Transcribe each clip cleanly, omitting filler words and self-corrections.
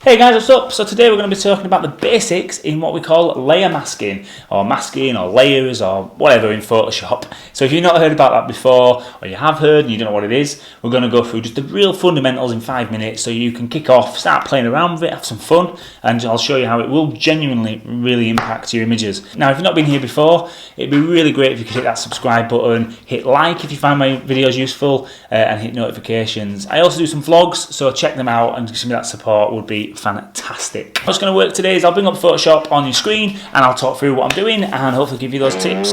Hey guys, what's up? So today we're going to be talking about the basics in what we call layer masking or layers or whatever in Photoshop. So if you've not heard about that before, or you have heard and you don't know what it is, we're going to go through just the real fundamentals in 5 minutes so you can kick off, start playing around with it, have some fun, and I'll show you how it will genuinely really impact your images. Now if you've not been here before, it'd be really great if you could hit that subscribe button, hit like if you find my videos useful, and hit notifications. I also do some vlogs, so check them out and give me that support would be fantastic. What's going to work today is I'll bring up Photoshop on your screen and I'll talk through what I'm doing and hopefully give you those tips.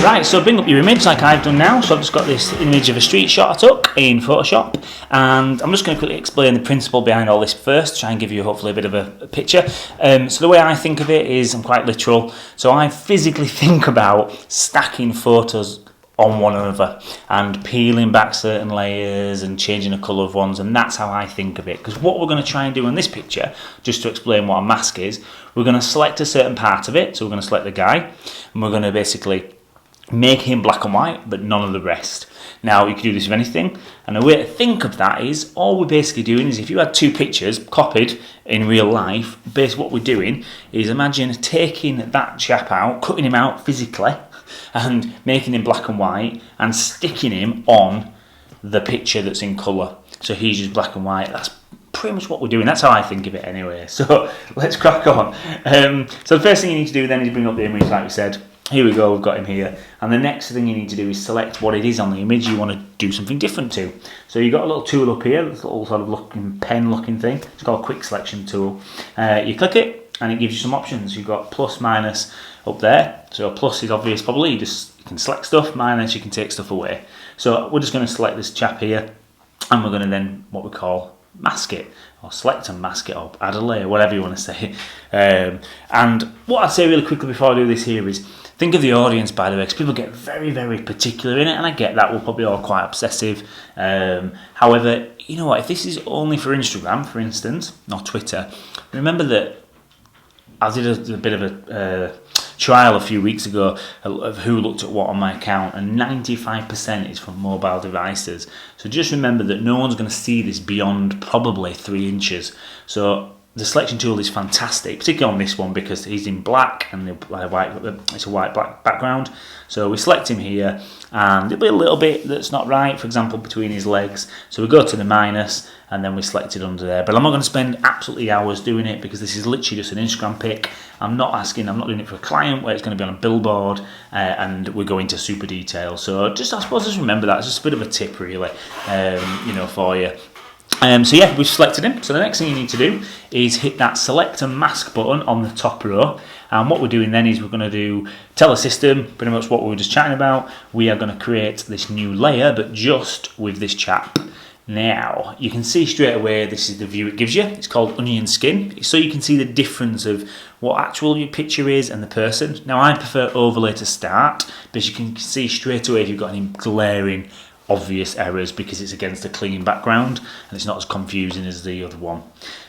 Right, so bring up your image like I've done now. So I've just got this image of a street shot I took in Photoshop, and I'm just going to quickly explain the principle behind all this first, try and give you hopefully a bit of a picture. So the way I think of it is I'm quite literal. So I physically think about stacking photos on one another and peeling back certain layers and changing the colour of ones, and that's how I think of it. Because what we're going to try and do in this picture, just to explain what a mask is, we're going to select a certain part of it. So we're going to select the guy and we're going to basically make him black and white, but none of the rest. Now, you can do this with anything, and the way to think of that is, all we're basically doing is, if you had two pictures copied in real life, basically what we're doing is, imagine taking that chap out, cutting him out physically, and making him black and white, and sticking him on the picture that's in colour. So he's just black and white. That's pretty much what we're doing. That's how I think of it anyway. So let's crack on. So the first thing you need to do then is bring up the image, like we said. Here we go, we've got him here. And the next thing you need to do is select what it is on the image you want to do something different to. So you've got a little tool up here, this little sort of pen looking thing. It's called a quick selection tool. You click it and it gives you some options. You've got plus, minus up there. So plus is obvious probably, you can select stuff, minus you can take stuff away. So we're just going to select this chap here and we're going to then what we call mask it, or select and mask it, or add a layer, whatever you want to say. And what I'd say really quickly before I do this here is, think of the audience, by the way, because people get very, very particular in it, and I get that, we're probably all quite obsessive. However, you know what, if this is only for Instagram, for instance, or Twitter, remember that I did a bit of a trial a few weeks ago of who looked at what on my account, and 95% is from mobile devices. So just remember that no one's going to see this beyond probably 3 inches. So the selection tool is fantastic, particularly on this one because he's in black and it's a white black background. So we select him here, and there'll be a little bit that's not right, for example, between his legs. So we go to the minus, and then we select it under there. But I'm not going to spend absolutely hours doing it because this is literally just an Instagram pic. I'm not doing it for a client where it's going to be on a billboard, and we go into super detail. So just, I suppose, just remember that. It's just a bit of a tip, really, for you. So yeah, we've selected him. So the next thing you need to do is hit that select and mask button on the top row. And what we're doing then is we're going to tell the system pretty much what we were just chatting about. We are going to create this new layer, but just with this chap. Now, you can see straight away this is the view it gives you. It's called onion skin. So you can see the difference of what actual your picture is and the person. Now, I prefer overlay to start, but you can see straight away if you've got any glaring obvious errors because it's against a clean background and it's not as confusing as the other one.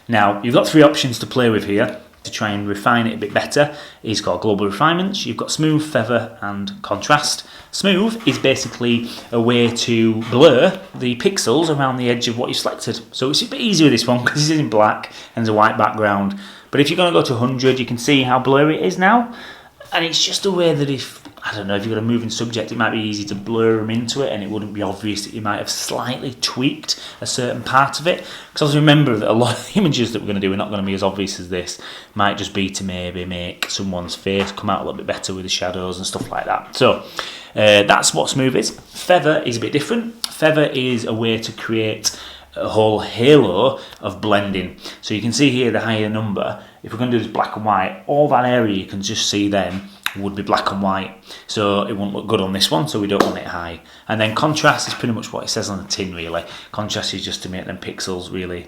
Now, you've got 3 options to play with here to try and refine it a bit better. It's called global refinements. You've got smooth, feather and contrast. Smooth is basically a way to blur the pixels around the edge of what you've selected. So it's a bit easier with this one because this is in black and there's a white background. But if you're going to go to 100, you can see how blurry it is now. And it's just a way that if you've got a moving subject, it might be easy to blur them into it and it wouldn't be obvious that you might have slightly tweaked a certain part of it. Because also remember that a lot of the images that we're going to do are not going to be as obvious as this. Might just be to maybe make someone's face come out a little bit better with the shadows and stuff like that. So that's what smooth is. Feather is a bit different. Feather is a way to create a whole halo of blending. So you can see here the higher number. If we're going to do this black and white, all that area you can just see then would be black and white. So it won't look good on this one, so we don't want it high. And then contrast is pretty much what it says on the tin, really. Contrast is just to make them pixels really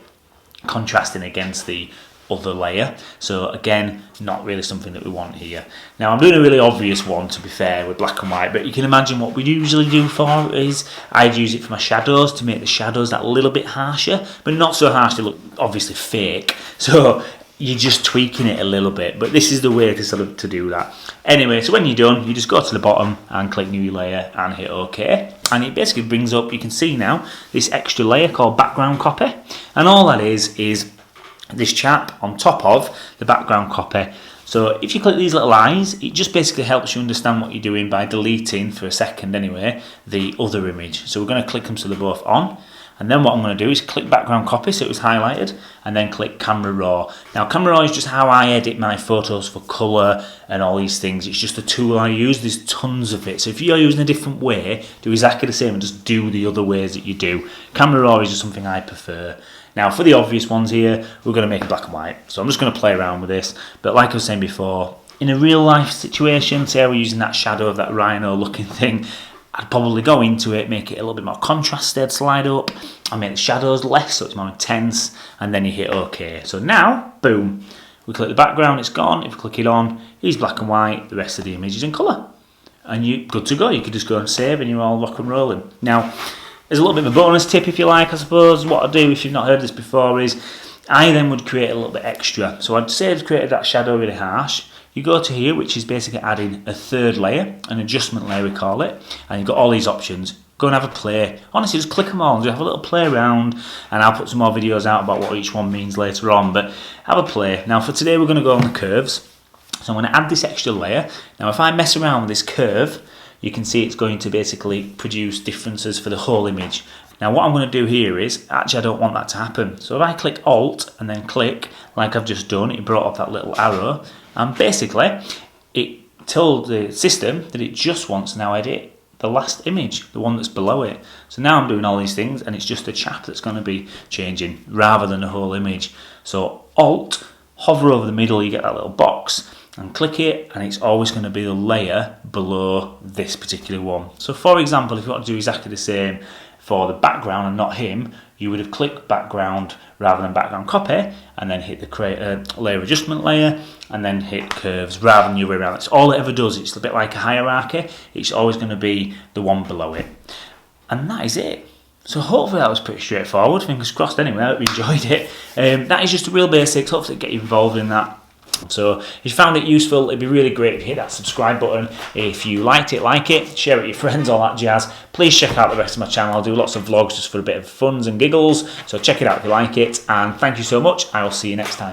contrasting against the other layer. So again, not really something that we want here. Now I'm doing a really obvious one, to be fair, with black and white, but you can imagine what we usually do for is I'd use it for my shadows to make the shadows that little bit harsher, but not so harsh to look obviously fake. So you're just tweaking it a little bit, but this is the way to sort of to do that. Anyway, so when you're done, you just go to the bottom and click new layer and hit OK, and it basically brings up, you can see now, this extra layer called background copy, and all that is this chap on top of the background copy. So if you click these little eyes, it just basically helps you understand what you're doing by deleting, for a second anyway, the other image. So we're going to click them so they're both on. And then what I'm going to do is click background copy so it was highlighted, and then click camera raw. Now camera raw is just how I edit my photos for colour and all these things. It's just a tool I use. There's tons of it. So if you're using a different way, do exactly the same and just do the other ways that you do. Camera raw is just something I prefer. Now for the obvious ones here, we're going to make it black and white. So I'm just going to play around with this. But like I was saying before, in a real life situation, say I were using that shadow of that rhino looking thing, I'd probably go into it, make it a little bit more contrasted, slide up, and make the shadows less so it's more intense, and then you hit OK. So now, boom, we click the background, it's gone. If we click it on, it's black and white, the rest of the image is in colour. And you're good to go. You could just go and save and you're all rock and rolling. Now, there's a little bit of a bonus tip if you like, I suppose. What I do, if you've not heard this before, is I then would create a little bit extra. So I'd say I've created that shadow really harsh. You go to here, which is basically adding a third layer, an adjustment layer we call it, and you've got all these options. Go and have a play. Honestly, just click them all and just have a little play around, and I'll put some more videos out about what each one means later on, but have a play. Now for today we're going to go on the curves, so I'm going to add this extra layer. Now if I mess around with this curve, you can see it's going to basically produce differences for the whole image. Now what I'm going to do here is, actually I don't want that to happen, so if I click Alt and then click, like I've just done, it brought up that little arrow, and basically it told the system that it just wants to now edit the last image, the one that's below it. So now I'm doing all these things and it's just a chap that's going to be changing rather than the whole image. So Alt, hover over the middle, you get that little box, and click it, and it's always going to be the layer below this particular one. So for example, if you want to do exactly the same for the background and not him, you would have clicked background rather than background copy, and then hit the layer adjustment layer, and then hit curves rather than the other way around. That's all it ever does. It's a bit like a hierarchy. It's always going to be the one below it. And that is it. So hopefully that was pretty straightforward. Fingers crossed anyway, I hope you enjoyed it. That is just the real basics. Hopefully get you involved in that. So if you found it useful, it'd be really great if you hit that subscribe button. If you liked it, like it, share it with your friends, all that jazz. Please check out the rest of my channel. I'll do lots of vlogs just for a bit of funs and giggles. So check it out if you like it. And thank you so much. I will see you next time.